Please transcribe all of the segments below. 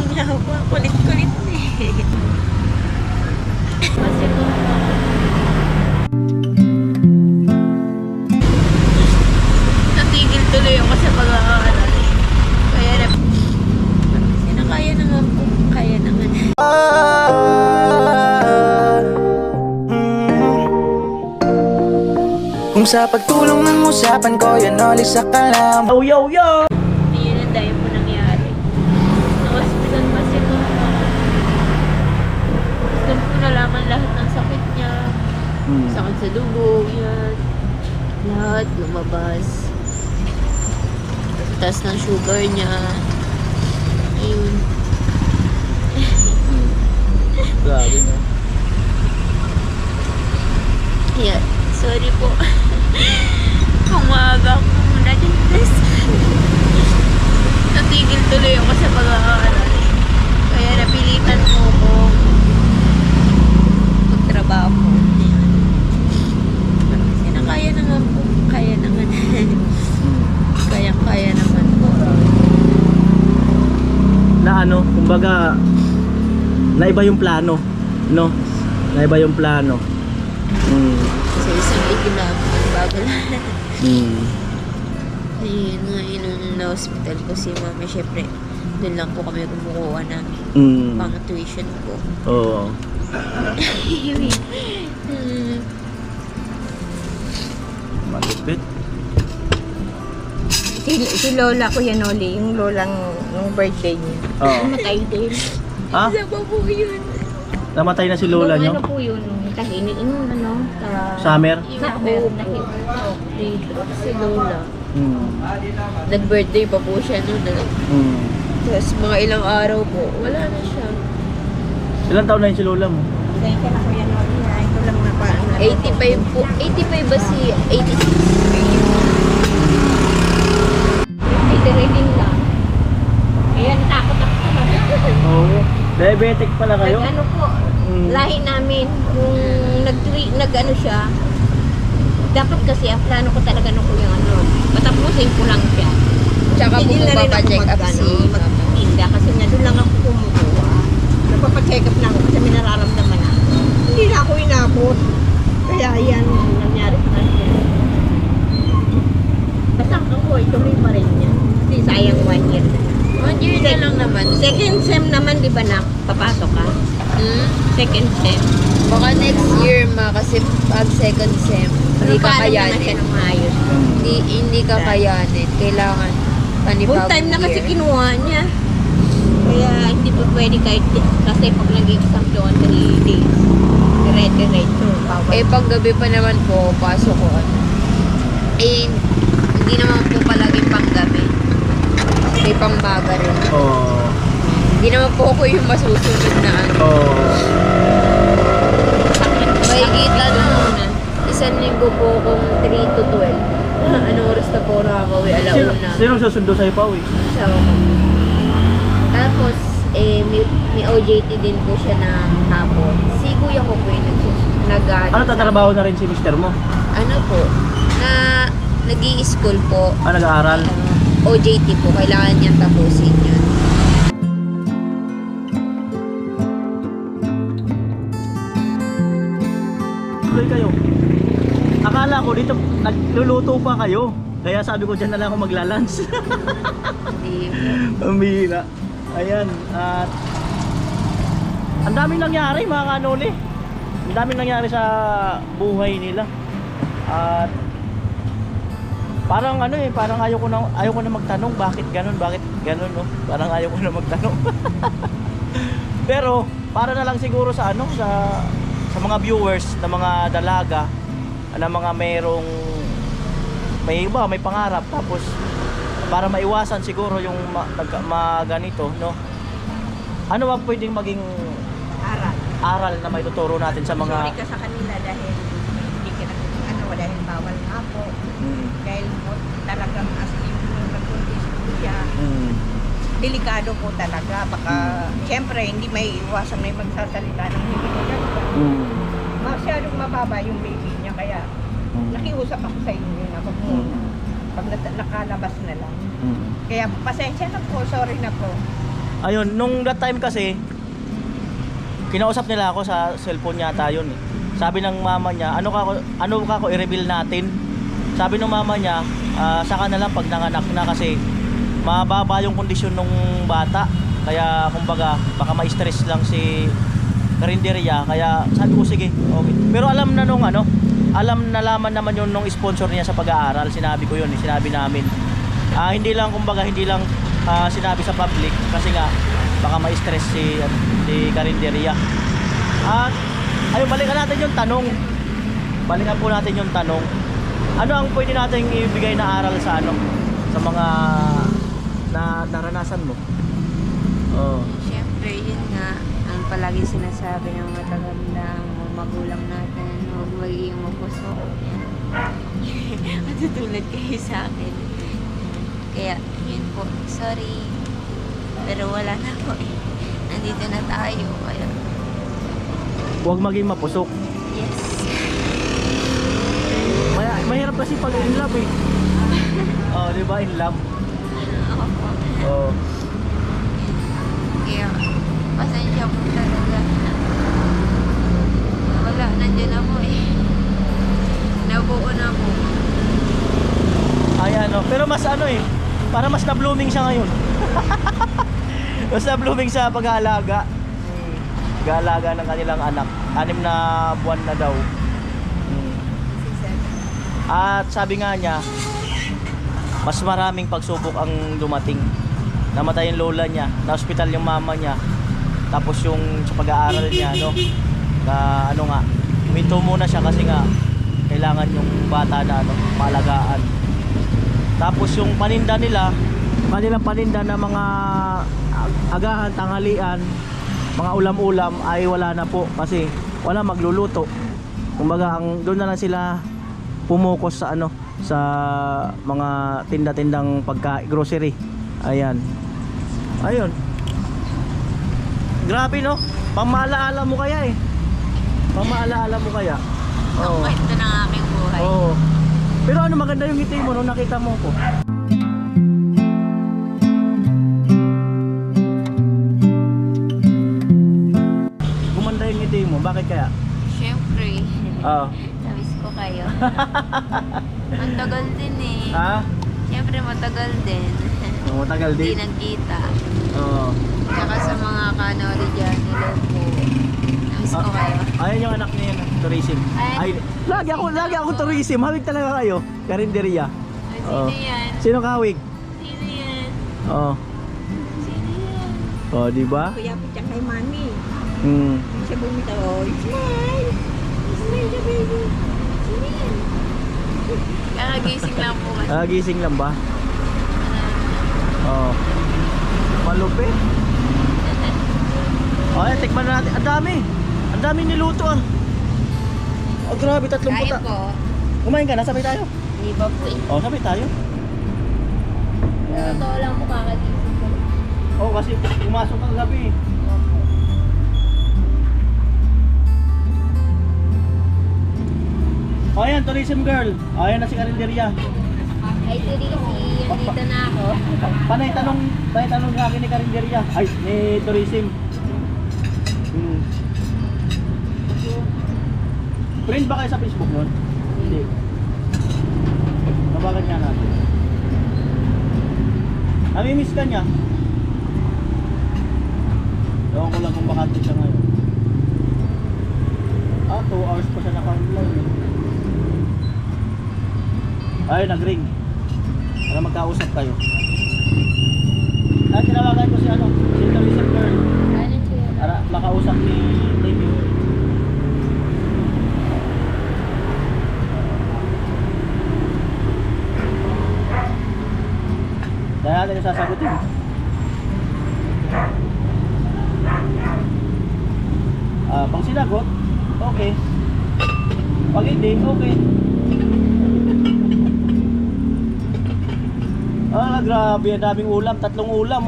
niya ako. Kulit-kulit na eh. Kasi kung natigil tuloy ako sa pag-aaral. Kaya na sinakaya naman po. Kaya naman. Kung sa pagtulong ng usapan ko, yan ulit sa kalam. Yo, yo, yo! Hindi yun ang dahil po nangyari. Na-hospital kasi ko. Doon ko nalaman lahat ng sakit niya. Sakit sa dugo, yan. Lahat lumabas. Taas ng sugar niya. Ayun. Grabe no. Yeah, sorry po. Umaga ko muna din. Natigil tuloy ako sa pag-aaral. Kaya napilitan mo akong magtrabaho. Kasi nakaya naman po. Kaya naman. Kaya naman po. Na ano, kumbaga naiba yung plano, no? Naiba yung plano. Sa isang ikinab, bago lang. Ayun, ngayon nung na-hospital ko si mami, syempre, doon lang po kami kumukuha ng pang tuition ko. Oo. Malupit. Si Lola ko yan, Oli, yung lolang nung birthday niya. Oo. Namatay din. Ha? Isa pa po yun. Namatay na si lola nyo? Ano po yun, nung tahimik, yung ano, Summer? summer, Si Lola. Mm. Nag-birthday pa po siya noon. Tapos mga ilang araw po, wala na siya. Ilang taon na yun si lola mo? Kaya ka na ko yan, Oli, ha? Ito lang na pa. 85 po. 85 ba si 86? Itirating lang. Ayan, takot ako. Oo. Diabetic pala kayo? Ano po, lahi namin, kung nag-ano siya, dapat kasi ang plano ko talaga nung yung ano, patapusin ko lang siya. Tsaka po Hindi na rin ako magpapacheck up si magtinda kasi nga doon lang ako kumukuha. Nagpapacheck up na ako kasi may nararamdaman na. Hindi na ako inabot. Kaya yan, nangyari sa kanya. Basta ako, ituloy pa rin niya. Kasi sayang 1 year na. 1 year na lang naman. Second sem naman, di ba na, papasok ka? Second sem. Baka next year ma, kasi pag second sem, hindi ka Paano naman siya kayanin. ng maayos? Hindi ka kayanin. Kailangan panibagong Full time na kasi year. kinuha niya. Kaya hindi pa pwede kahit kasi pag nag-exam doon 3 days. Diretso. Eh, pag gabi pa naman po, pasok ko ano. Eh, hindi naman po palaging pang gabi. May pangbaga rin. Oo. Hindi naman po ako yung masusunod na ano. Oo. Mahigit ano, isang linggo po kung 3 to 12. Anong oras na po nakakauwi? Alauna. Sino susundo sa'yo pa, uwi? So, tapos, may OJT din po siya na hapon. Si kuya ko po yung Ano, tatrabaho na rin si mister mo? ano po, na nag-i-school po. Nag-aaral? OJT po, kailangan niyang tapusin yun. Tuloy kayo. Akala ko dito nagluluto pa kayo. Kaya sabi ko dyan na lang ako maglalans. Hindi. Ang bihira. Ayan. At ang daming nangyari mga kanoli. Ang daming nangyari sa buhay nila. At parang ano parang ayaw ko na magtanong bakit ganun, no? Parang ayaw ko na magtanong. Pero para na lang siguro sa ano sa mga viewers na mga dalaga na mga may pangarap, tapos para maiwasan siguro yung ganito, no? Ano ba pwedeng maging aral na maituturo natin sa mga Sorry ka sa kanila dahil hindi ka dahil bawal nga po. Dahil po talagang as in yung nagpuntis po siya. Delikado po talaga. Baka, siyempre, hindi may iwasan may magsasalita ng hindi maganda. Masyadong mababa yung baby niya, kaya nakiusap ako sa inyo na wag muna. Pag nakalabas na lang. Kaya pasensya na po, sorry na po. Ayun, nung that time kasi, kinausap nila ako sa cellphone yata yun eh. Sabi ng mama niya, ano ka ko i-reveal natin? Sabi ng mama niya, saka na lang pag nanganak na kasi mababa yung kondisyon ng bata. Kaya kumbaga, baka ma-stress lang si karinderya. Kaya sabi ko sige, okay. Pero alam na nalaman naman yun nung sponsor niya sa pag-aaral. Sinabi ko yun, sinabi namin. Hindi lang sinabi sa public kasi nga baka ma-stress si karinderya. At ayun, balikan natin yung tanong. Balikan po natin yung tanong. Ano ang pwede natin ibigay na aral sa sa mga naranasan mo? Oh. Siyempre, yun nga ang palagi sinasabi ng matagandang magulang natin, huwag magiging mapuso. Matutulad kayo sa akin. Kaya, yun po, sorry. Pero wala na po eh. Nandito na tayo. Kaya, Huwag maging mapusok. yes. Mahirap kasi pag in love eh. Oh, di ba in love? Ako po. Oh. Kaya, pasensya po talaga. Wala, nandiyan ako eh. Nabuo na po. Ay pero mas para mas na-blooming siya ngayon. Mas na-blooming sa pag-aalaga. Pag-aalaga ng kanilang anak. 6 na buwan na daw. At sabi nga niya, mas maraming pagsubok ang dumating. Namatay yung lola niya, na-hospital yung mama niya. Tapos yung sa pag-aaral niya, huminto muna siya kasi nga kailangan yung bata na maalagaan. Tapos yung paninda nila, kanilang paninda na mga agahan, tanghalian, mga ulam-ulam ay wala na po kasi wala magluluto. Kumbaga doon na lang sila pumukos sa sa mga tinda-tindang grocery. Ayun. Grabe no? Pamaalaala mo kaya eh. Pamaalaala mo kaya. Ang kwento ng aking buhay. Oo. Pero maganda yung ngiti mo nung nakita mo ko. Gumanda yung ngiti mo, bakit kaya? Siyempre. Oo. Namiss ko kayo. Matagal din eh. Ha? Siyempre matagal din. Matagal Hindi din. nagkita. Oo. Tsaka sa mga kanori dyan, hello po. Namiss ko kayo. Ayan yung anak niya, tourism. Ay, lagi ako tourism. Hawig talaga kayo. Karinderya. Sino yan? Sino kahawig? Sino yan? Oo. Sino yan? Oh, di ba? Kuya po dyan kay mami. Hmm. Siya bumitaw, smile! Smile the baby! Smile! Kakagising lang po kasi. Gising lang ba? Oo. Malupit. Ay, tikman na natin. Ang dami. Ang dami niluto ah. Oh, grabe, 3 Kain puta. po. Kumain ka na, sabay tayo. Hindi ba po eh. Oh, sabay tayo. Totoo lang po kakagising ko. Oh, kasi pumasok kang gabi. Oh, ayan, tourism girl. Oh, ayan na si Karinderya. Ay, Teresi, andito na ako. Panay tanong sa akin ni Karinderya. Ay, ni tourism. Friend ba kayo sa Facebook nun? Hindi. Nabagan niya natin. Namimiss ka niya. Ewan ko lang kung bakante siya ngayon. 2 hours pa siya naka-online. Ay, nag-ring. Para magkausap kayo. Ay, tinawagan ko si tourism girl. Ano siya? Para makausap ni David. Dahil natin yung sasagutin. Pag sinagot, okay. Pag hindi, okay. Grabe, ang daming ulam. 3 ulam,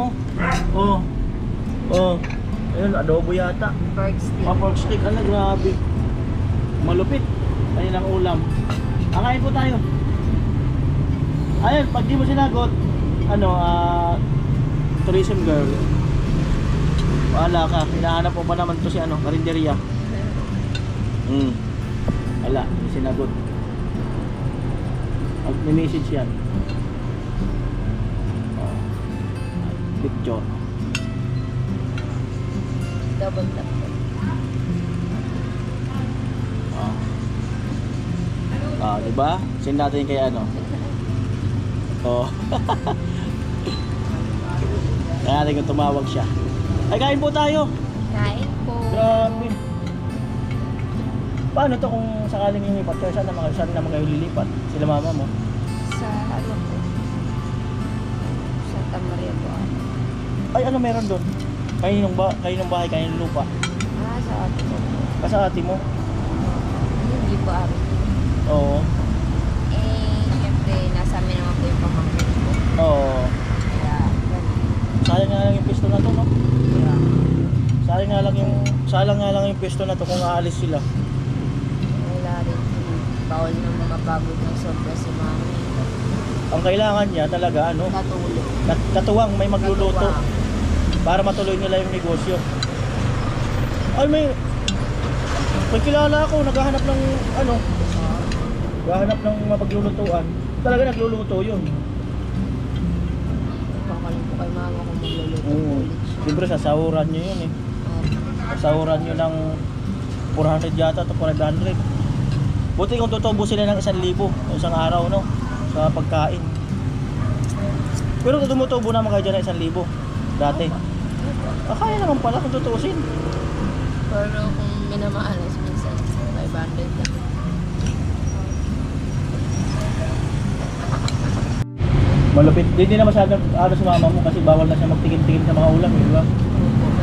oh. Ayun, adobo yata. Pork stick. Pork stick, grabe. Malupit. Ayun ang ulam. Kain po tayo. Ayun, pag di mo sinagot, tourism girl, Bahala ka. Hinahanap mo ba naman to si ano, karinderya? Wala, hindi sinagot. Mag-message yan. Picture. Double tap. Diba? Send natin kay ano. Oh. Kaya natin kung tumawag siya. Ay, kain po tayo. Kain po. Grabe. Paano to kung sakaling lilipat kayo? Saan naman kayo lilipat? Sila mama mo? Sa ano po? Santa Maria po. Ay, ano meron doon? Kaninong bahay, kaninong lupa? Sa ate ko po. Sa ate mo? Hindi po amin. Oo. Siyempre, nasa amin naman po yung pamangkin ko. Oo. Kaya, Sayang nga lang yung pwesto na to, no? kaya, Sayang nga lang yung pwesto na to kung aalis sila. wala rin. Bawal na mga pagod ng sobra si mami. Ang kailangan niya talaga, ano? Katulog. Katuwang may magluluto para matuloy nila yung negosyo. Ay, may kilala ako, naghahanap ng ano, naghahanap ng mapaglulutuan. Talaga nagluluto yun. Pakalim po kay mama kung magluluto Oo. ulit siya. Siyempre, sasahuran nyo yun eh. Sasahuran nyo ng 400 yata to 500. Buti kung tutubo sila ng 1,000 isang araw, no? Sa pagkain. Pero tumutubo naman kayo dyan ng 1,000 dati. Kaya naman pala kung tutuusin. Pero kung minamahalas minsan, 500 lang. Malupit. Hindi na masyadong ano si mama mo kasi bawal na siya magtikim-tikim sa mga ulam, di ba?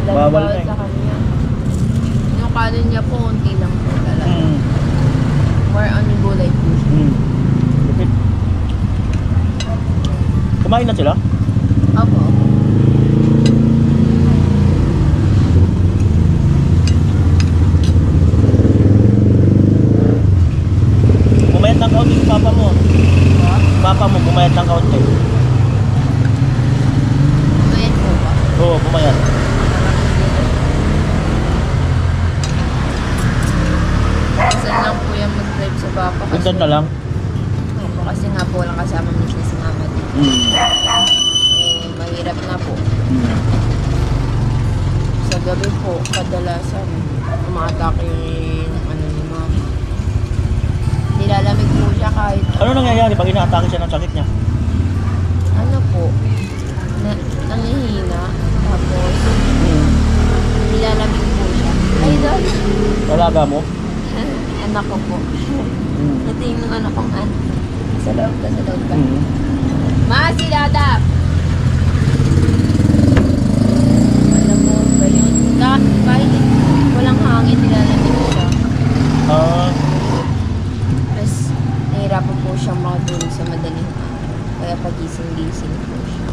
Dahil Bawal bawal na eh. sa kanya. Yung kanin niya po, unti lang po talaga. More on yung gulay po siya. Lupit. Kumain na sila? Opo. Pumayat ng kaunti yung papa mo. Papa mo pumayat ng kaunti. Ayan po ba? Oo, pumayat. Minsan lang po yan mag-drive sa bapa kasi. Minsan na lang. Opo, kasi nga po walang kasama minsan si mama dito. Mahirap na po. Sa gabi po, kadalasan umatake yung ano ni mama. Nilalamig po siya kahit Ano nangyayari pag inaatake siya ng sakit niya? ano po, nangihina, tapos nilalamig po siya. Ay, dahil Talaga mo? anak ko po. Ito yung anak kong anak. Sa loob ka, sa loob ka. Ma, si Dada! Alam mo ba yun? Kahit walang hangin, nilalamig siya. Tapos, nahirapan po siyang makatulog sa madaling araw. Kaya pagising-gising po siya.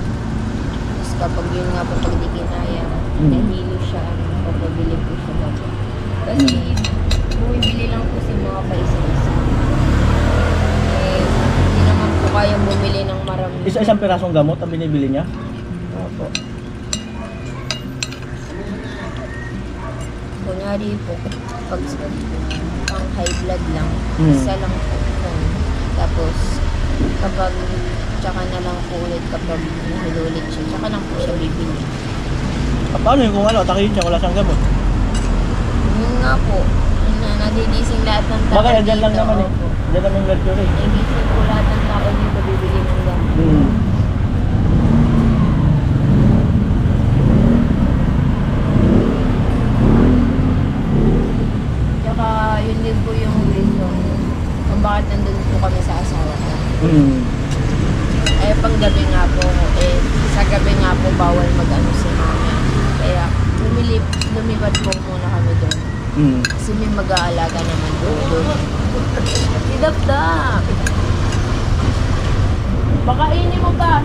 Tapos kapag yun nga po, pag di kinaya, nahilo siya, papabili po siya bago. Kasi, bumibili lang po si mga paisa-isa. Hindi naman po kayang bumili ng marami. Isa-isang pirasong gamot ang binibili niya? Opo. Kunyari po, pag pang high blood lang, isa lang po. Tapos, kapag tsaka na lang po ulit kapag nahilo ulit siya, tsaka lang po siya bibili. Paano yung kung ano, atakihin siya, wala siyang gamot? Yun nga po, nadigising lahat ng tao. Bakit andyan lang dito, naman eh. opo. Andyan naman yung mercury. Nagising po lahat ng tao dito bibili ng gamot. Tsaka yun din po yung reason kung bakit nandun po kami sa asawa ko. Eh, pang gabi nga po, sa gabi nga po, bawal mag-ano si mama. Kaya, lumipat po muna kami doon. Kasi may mag-aalaga naman po doon. Si Dapdap! Pakainin mo pa!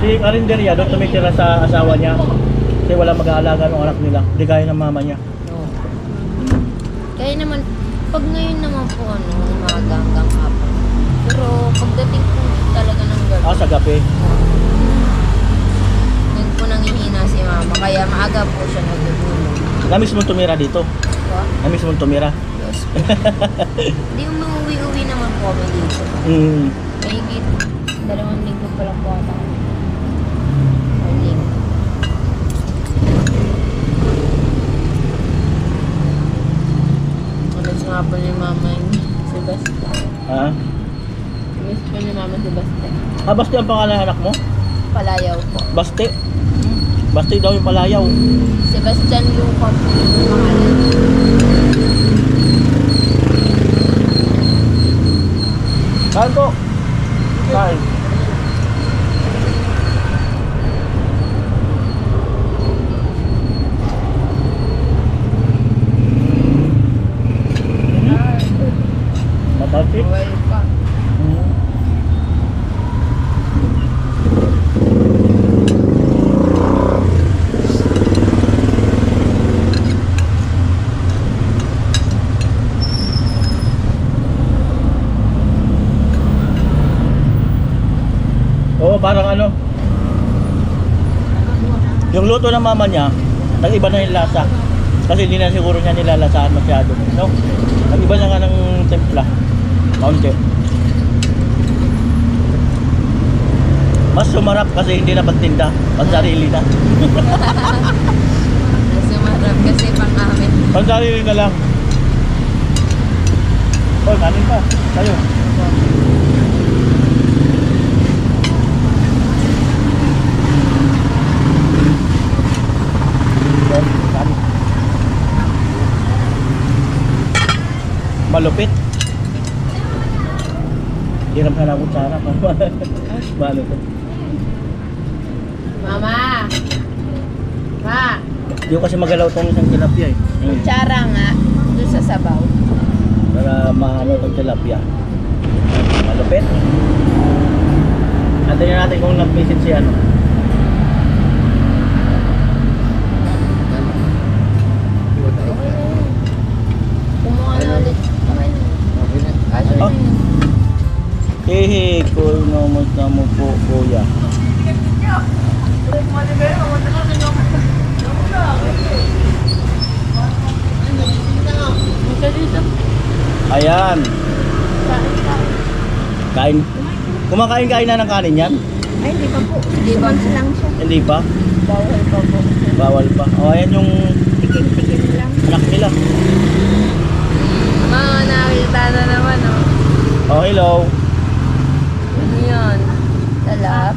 Si karinderya doon tumitira sa asawa niya. Kasi wala mag-aalaga ng anak nila. Hindi kaya ng mama niya. No. Kaya naman, pag ngayon naman po, umaga hanggang hapon. Pero pagdating po talaga ng gabi, Sa gabi. doon po nangihina si mama kaya maaga po siya nagtutulog. Namiss mo tumira dito? So, Namiss mo tumira? yes po. Hindi umuwi-uwi naman po kami dito. Mm. Mahigit 2 linggo pa lang po ata. Or linggo. Miss nga po ni mama yung si Basta. Ha? Miss po ni mama si Basta. Ah, Basti ang pangalan ng anak mo? Palayaw po. Basti? Basti daw yung palayaw. Sebastian Luca po yung pangalan. Kain po. Kain. Matalsik? Well pa. Oo, parang ano. Yung luto ng mama niya, nag-iba na yung lasa. Kasi hindi na siguro niya nilalasaan masyado. No? Nag-iba na nga ng templa. Kaunti. Mas sumarap kasi hindi na pagtinda. Pag sarili na. Sumarap kasi pang amin. Pag sarili na lang. Hoy, kanin pa. Tayo. Kanin. Malupit. Hiram ka na kutsara pa. Malupit. Mama! Ma! Hindi ko kasi magalaw tong isang tilapia eh. Kutsara nga. Doon sa sabaw. Para maano itong tilapia. Malupit. Antayin natin kung nag-visit si ano. Kumuha na ulit. Okay na. Kaso Oh. Hehe, kung namusta mo po, kuya. Ayan. Kain. Kumakain-kain na ng kanin yan? Ay, di ba po? Di ba? Sumansi lang siya. Hindi pa? Bawal pa po. Bawal pa. O, ayan yung Tikim-tikim lang. anak nila. Mga nakita na naman, oh. Oh, hello. Ano yun? Talap?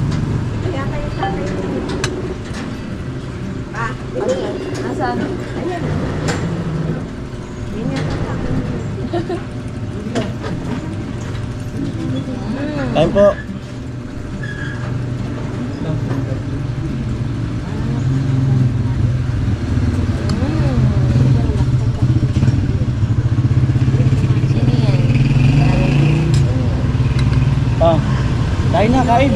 Kaya kayo sa akin. Pa, Nasaan? ayan. Ganyan ka sa akin. Kain po. Sino yan? Oh. Kain na, kain.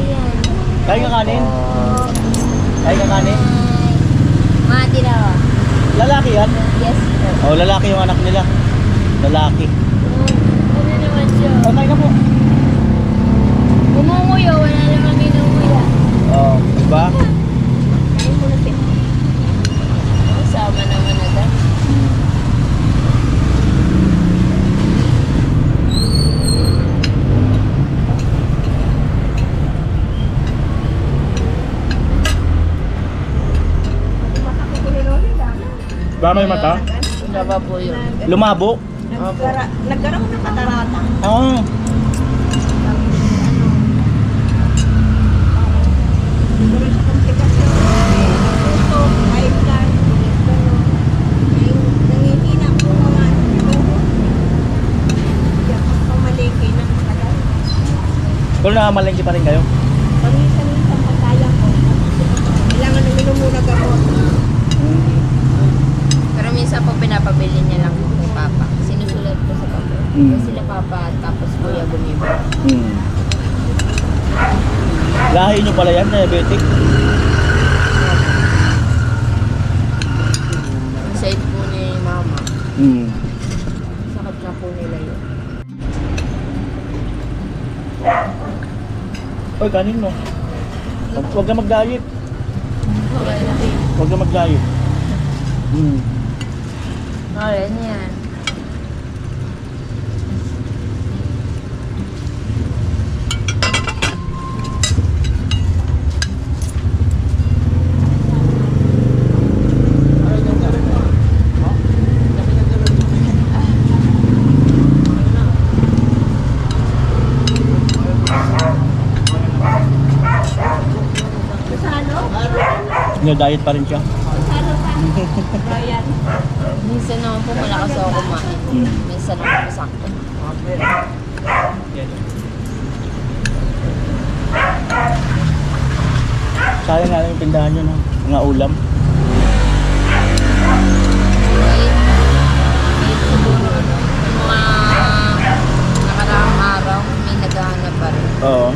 Kain ka kanin. Kain ka kanin. Mati na ako. Lalaki yan. Yes, sir. Oh, lalaki yung anak nila. Lalaki. Ano naman siya? Oh, kain na po. Umunguyo, wala naman inunguya. Oh, diba? Kain mo na siya. Sama naman agad. Baka ko kuliroli lang. Ba may mata? Saba po yun. Lumabo? Nagkaroon ng katarata. Ah. Nagkaroon sa komplikasyon. Ito, high blood. Nangihina po mga hindi ako pamalengke ng matagal. Kung nakamalengke pa rin kayo? Paminsan-minsan pagkaya ko. Kailangan uminom muna gamot. Pero minsan po pinapabili niya lang po kay Papa. Sinusulat po sa papel. Mm. Kasi sila Papa tapos Kuya Gumiba. Hmm. Lahi nyo pala yan, diabetic? Side po ni Mama. Hmm. Sakit na po nila yun. Oy, kanin mo. Huwag ka mag-diet. Okay na. Huwag ka mag-diet. Alin yan. Diet pa rin siya. Minsan naman po malakas ako kumain. Minsan naman po sakto. Sayang nga lang yung tindahan nyo, no? Mga ulam. Wait siguro, ano, yung mga nakaraang araw, may naghahanap pa rin. Oo.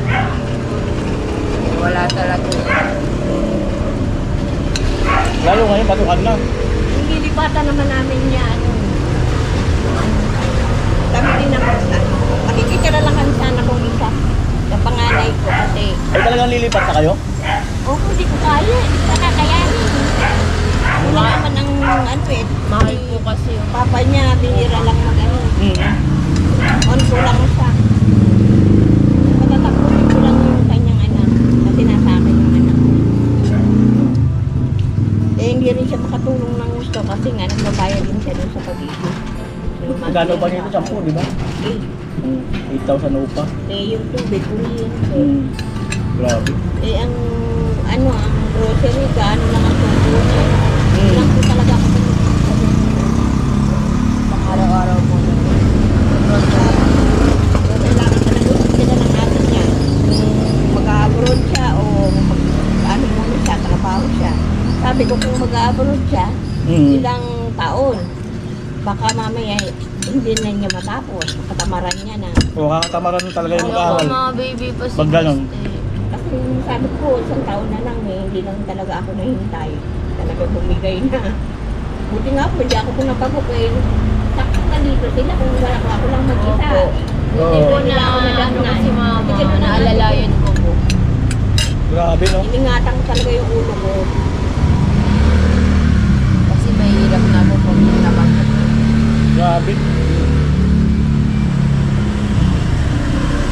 Wala talaga. Lalo ngayon, batukan na. Yung lilipatan naman namin niya, ano, kami din naman sa, makikitira lang kami sana kung isa. Sa panganay ko kasi, Ay talagang lilipat na kayo? oh, hindi ko kaya, hindi ko kakayanin. Wala naman ang, ano eh, Mahal po kasi yung papa niya, bihira lang mag-ano. Onso lang siya. Matatapusin ko lang yung kanyang anak. Kasi nasa akin yung anak. Eh, hindi rin siya makatulong ng gusto kasi nga nagbabayad din siya dun sa pag-ibig. Magkano ba nito? 10, di ba? 8,000 upa. Eh, yung tubig, kuryente. Grabe. Eh, ang, ano, ang grocery, gaano lang ang tubo niya. Lang po talaga ako pang araw-araw po. kailangan talaga sila ng atin niya. Kung mag-abroad siya o ano muna siya, trabaho siya. Sabi ko kung mag-abroad siya, ilang taon, baka mamaya hindi na niya matapos. Katamaran niya na. O, kakatamaran talaga yung Ano mag-aaral. mga baby pa si Pag ganun. Christy. Kasi sabi ko, isang taon na lang eh, hindi lang talaga ako nahintay. Talaga bumigay na. Buti nga po, hindi ako pinapabok eh. Sakto na dito sila kung wala ko ako lang mag-isa. Opo. Buti Oo. po na ano kasi mama, naalalayan ko po. Grabe, no? Iningatan ko talaga yung ulo ko. Kasi mahirap na po pag nabangat. Grabe.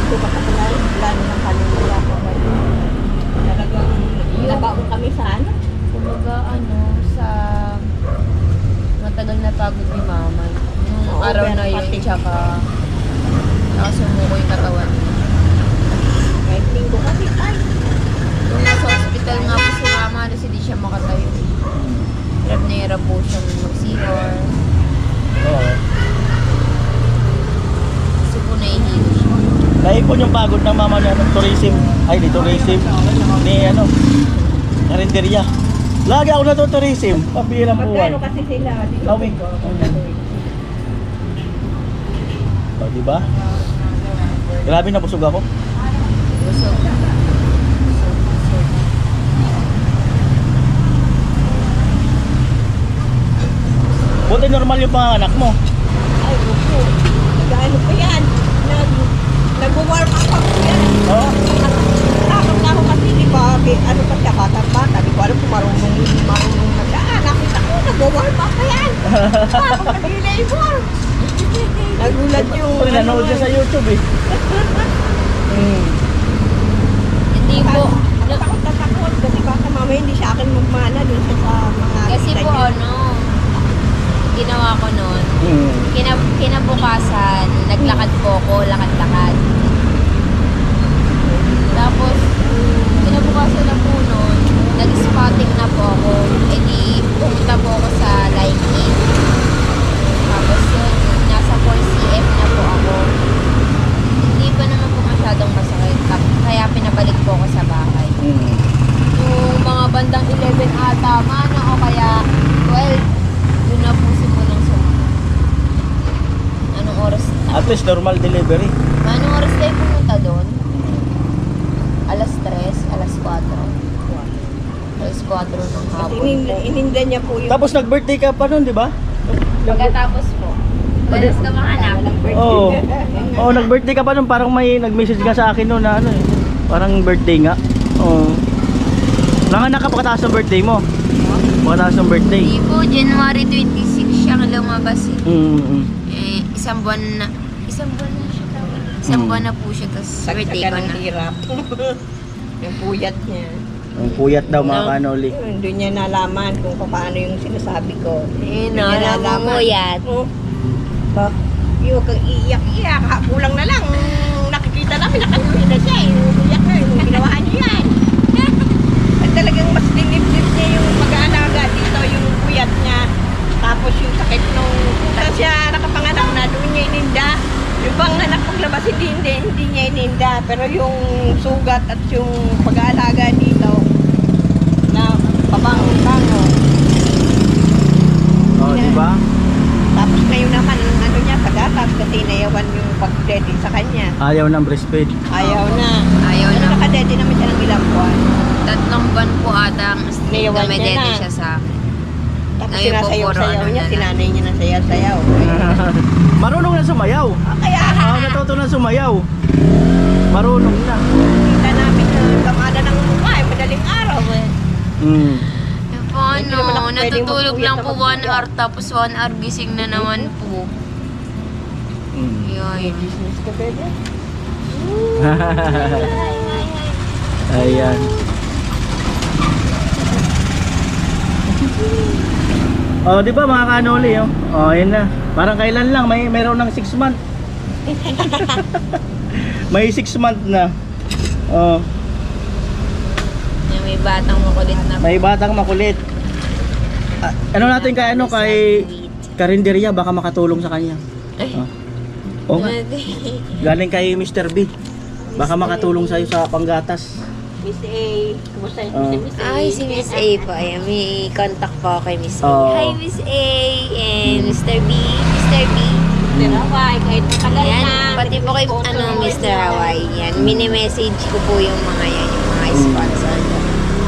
Ito makapalay, lalo ng kanila ko. Talagang nabaon kami sa ano. Kumbaga ano, sa matagal na pagod ni mama. Yung Oo, araw na pero yun, pati- tsaka nakasumuko yung katawan niya. Kahit linggo kami, ay, Nung nasa hospital nga po si mama, kasi di siya makatayo. Hirap na hirap po siyang mag-CR. Oo. Kasi po nahihilo siya. Naipon yung pagod ng mama niya ng tourism. Ay, di tourism. Ni ano, karinderya. Lagi ako natutourism. Pabirang buhay. magkano kasi sila. Dito Awig. ko. O, diba? Grabe, nabusog ako. Busog. Buti normal yung panganak mo. Ay, opo. Nag-ano pa yan? Nag-warm up ako yan. Oo. Takot na ako kasi, di ba, ano pa siya, bata-bata, di ko alam kung marunong na siya. Nakita ko, nag-warm up pa yan. Ako nag-labor. Nagulat yung, Pag nanood siya sa YouTube eh. Hindi po. Takot na takot kasi baka mamaya hindi siya akin magmana dun sa mga Kasi kita po niya. ano, ginawa ko noon. Mm. Kinabukasan, naglakad po ako, lakad-lakad. Tapos, kinabukasan na po noon, nag-spotting na po ako. E di, pumunta po ako sa Line 8. Tapos yun, nasa 4CF na po ako. Hindi pa naman po masyadong masakit. Kaya pinabalik po ako sa bahay. Mm. Yung mga bandang 11 ata, mana o kaya 12. Yun na po si Punong Sumpa. Anong oras? At least normal delivery. Anong oras tayo pumunta doon? Alas 3, alas 4. Alas 4 ng Kasi hapon po. ininda niya po yung Tapos nag-birthday ka pa nun, di ba? Pagkatapos po, balas ka mahanap. Oo. Oo, nag-birthday ka pa nun. Parang may nag-message ka sa akin nun na ano eh. Parang birthday nga. Oo. Nanganak ka pagkatapos ng birthday mo. Pagkatapos ng birthday. Hindi po, January 26 siyang lumabas eh. Isang buwan na siya tawag. Isang buwan na po siya, tapos birthday ko Sagsagan ng na. hirap. Yung puyat niya. Ang puyat daw mga kanoli. Doon niya nalaman kung paano yung sinasabi ko. Eh, Doon niya nalaman. namumuyat. Oh, ba? Yung kang iiyak-iyak. Kulang na lang. Nakikita namin, nakaluhin na siya. Iiyak na, yung ginawaan niya yan. At talagang mas dinip-dip niya yung pag-aalaga dito, yung puyat niya. Tapos yung sakit nung puta siya nakapanganak na, doon niya ininda. Yung panganak paglabas, hindi niya ininda. Pero yung sugat at yung pag-aalaga dito, na pabango-bango. Oh, di ba? Tapos ngayon naman, ano niya, pag-atas kasi nayawan yung pag-daddy sa kanya. Ayaw ng breastfeed. Ayaw na. Ayaw Pero na. naka-daddy naman siya ng ilang buwan. 3 buwan po ata ang Naiwan niya dumedede na. siya sa akin. Tapos Ngayon po, sinasayaw-sayaw puro ano niya, na lang. sinanay niya ng sayaw-sayaw. Marunong na sumayaw. Kaya Natuto na sumayaw. Marunong na. kita namin na kamada ng mukha, madaling araw eh. Mm. Eh, Hindi naman ako paano? pwedeng Natutulog magpuyat lang na po 1 magpuyat. hour, tapos 1 hour gising na naman po. Mm. Yun. Business ka, bebe. Ayan. Oh, di ba mga kanoli, oh. Oh, ayan na. Parang kailan lang, meron ng 6 month. May 6 month na. Oh, Yung may batang makulit na po. may batang makulit. Ano natin kay Karinderya, baka makatulong sa kanya. Oh. Oh, nga. Galing kay Mr. B. Baka makatulong sa'yo sa panggatas. Miss A, kumusta yung Oh. Miss A? Ay, si Miss A po. Ayan, may contact po kay Miss A. Oo. Hi, Miss A and Mr. B. Mr. B. Mr. Hawaii, kahit matagal Ayan, na. pati po kay Mr. Hawaii. Yan, mini-message ko po yung mga yan, yung mga sponsor ko.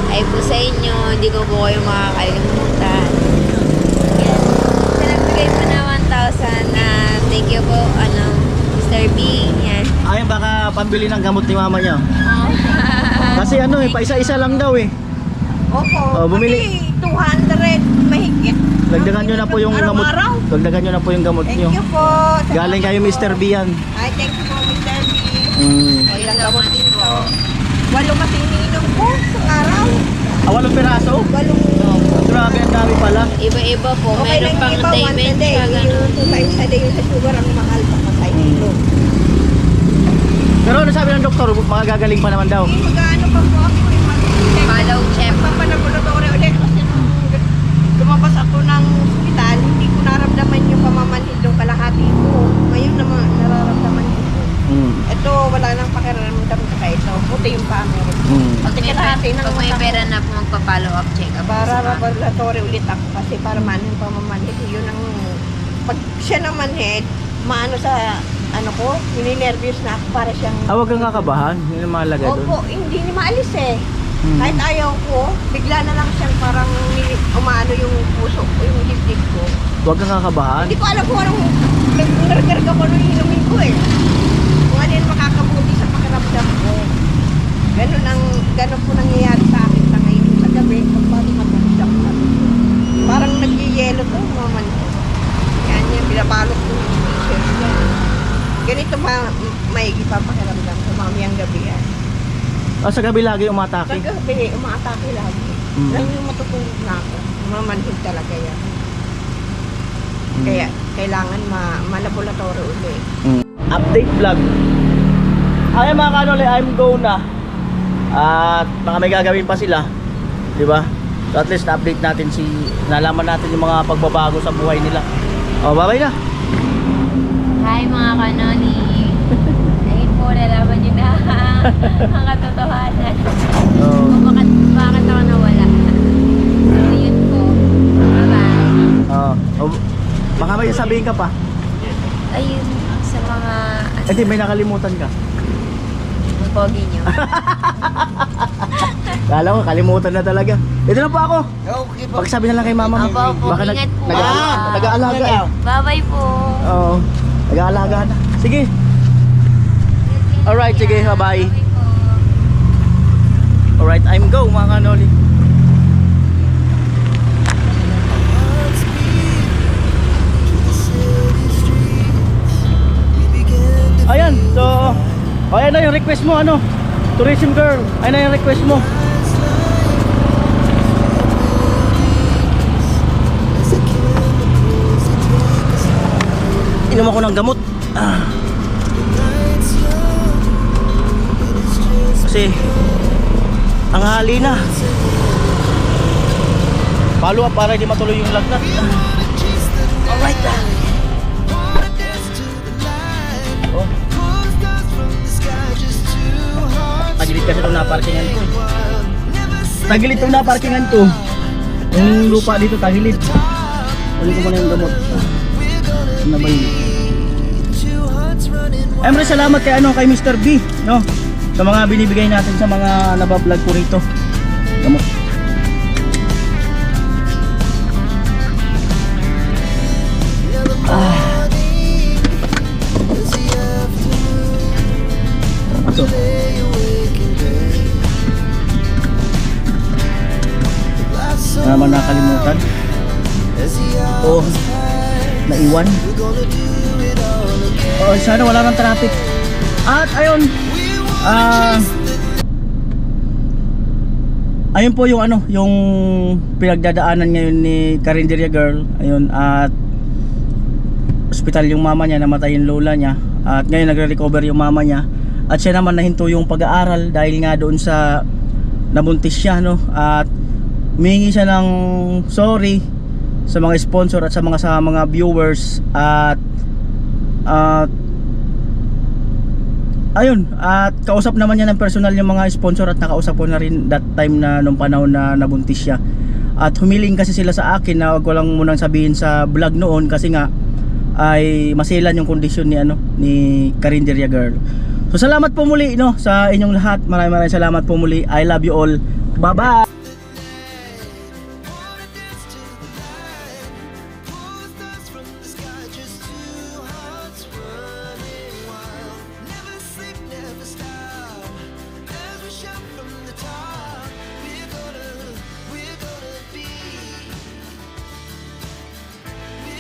Ay po sa inyo, hindi ko po kayo makakalimutan. Yan. Sa nagbigay po na 1,000 na thank you po, Mr. B. Yan. Ay, baka pambili ng gamot ni mama niya. Kasi ano eh, paisa-isa lang daw eh. Opo, Oh, bumili. kasi 200 mahigit. Dagdagan nyo na po yung gamot. Araw-araw. Dagdagan nyo na po yung gamot Thank nyo. you po. Galing kayo Mr. B yan. Ay, thank you po, Mr. B. Mm. O, ilang gamot dito. 8 kasi iniinom ko sa araw. 8 piraso? 8. Grabe, ang dami pala. Iba-iba po. Okay Meron lang pang yung iba, once a diamond day. siya, ganun. Yung 2 times a day yung sa sugar ang mahal pa sa kilo. Pero ano sabi ng doktor, magagaling pa naman daw. Hindi, mag-ano pa po ako. Follow check. Papanabulatore ulit kasi nung lumabas ako ng hospital, hindi ko naramdaman yung pamamanhid ng kalahati ko. Ngayon naman, nararamdaman ko. Mm. Ito, wala nang pakiramdam sa kayo. So, puti yung paa meron. Mm. Pati kalahati ng Pag may mata ko. pera na po, magpa-follow up check up. Para laboratory ulit ako kasi para maano yung pamamanhid. Yun ang, pag siya ng manhid, maano sa, ano ko, nininervyos na ako para siyang, Huwag kang kakabahan, yun ang mahalaga doon. opo, hindi ni maalis eh. Mm. Kahit ayaw ko, bigla na lang siyang parang umaano yung puso ko, yung dibdib ko. Huwag kang kakabahan. Hindi ko alam kung anong nagkarga ko nung inumin ko eh. Kung ano yung makakabuti sa pakiramdam ko. Ganun po nangyayari sa akin sa ngayon sa gabi. Pag bago matulog ako, parang nag-yelo to, maman ko. Yan yan, binabalot ko yung t-shirt yan. Ganito maigi pa pakiramdam ko mamayang gabi yan. Sa gabi lagi umatake. Sa gabi, umaatake lagi. Mm. Lang yung matutulog na ako. Mamanhid talaga yan. Mm. Kaya kailangan ma-laboratory ulit. Update vlog. Ay mga kanoli, I'm go na. At baka may gagawin pa sila, di ba? So at least na-update natin nalaman natin yung mga pagbabago sa buhay nila. Oh, bye-bye na. Hi mga kanoni. Ngayon po, nalaman nyo na ang katotohanan. Oh. Kung bakit ako nawala. So yun po. Bye-bye. Oh, baka may sabihin ka pa. Ayun, sa mga Hindi, may nakalimutan ka. ang pogi nyo. Kala ko, kalimutan na talaga. Dito na po ako. Okay Pagsabi na lang kay mama. Aba po, Baka ingat po. nag-aalaga eh. Bye-bye po. Oo. Nag-aalaga na. Sige. Alright, sige. Bye-bye. Bye po. Alright, I'm go mga kanoli. request mo ano? Tourism girl. Ano yung request mo? Inom ako ng gamot. Kasi ang hali na. Follow up para hindi matuloy yung lagnat. Alright. Oh. Tagilid kasi itong naparkingan ko. Tagilid itong naparkingan ko. Yung lupa dito tagilid. Ulit ko muna yung gamot. Ano ba yun? Ay, maraming salamat kay kay Mr. B, no? Sa mga binibigay natin sa mga nabablog ko rito. Gamot. Ito. Naman nakalimutan. Oh, naiwan. Oh, sana wala nang traffic. At ayun, ayun po yung yung pinagdadaanan ngayon ni Carinderia Girl. Ayun, at ospital yung mama niya, namatay yung lola niya. At ngayon nagre-recover yung mama niya. At siya naman nahinto yung pag-aaral dahil nga doon sa nabuntis siya, no? At humingi siya ng sorry sa mga sponsor at sa mga viewers. At ayun, at kausap naman niya ng personal yung mga sponsor at nakausap ko na rin that time na nung panahon na nabuntis siya. At humiling kasi sila sa akin na wag ko lang munang sabihin sa vlog noon kasi nga ay masilan yung kondisyon ni Carinderia Girl. So salamat po muli, no, sa inyong lahat. Maraming salamat po muli. I love you all. Bye bye.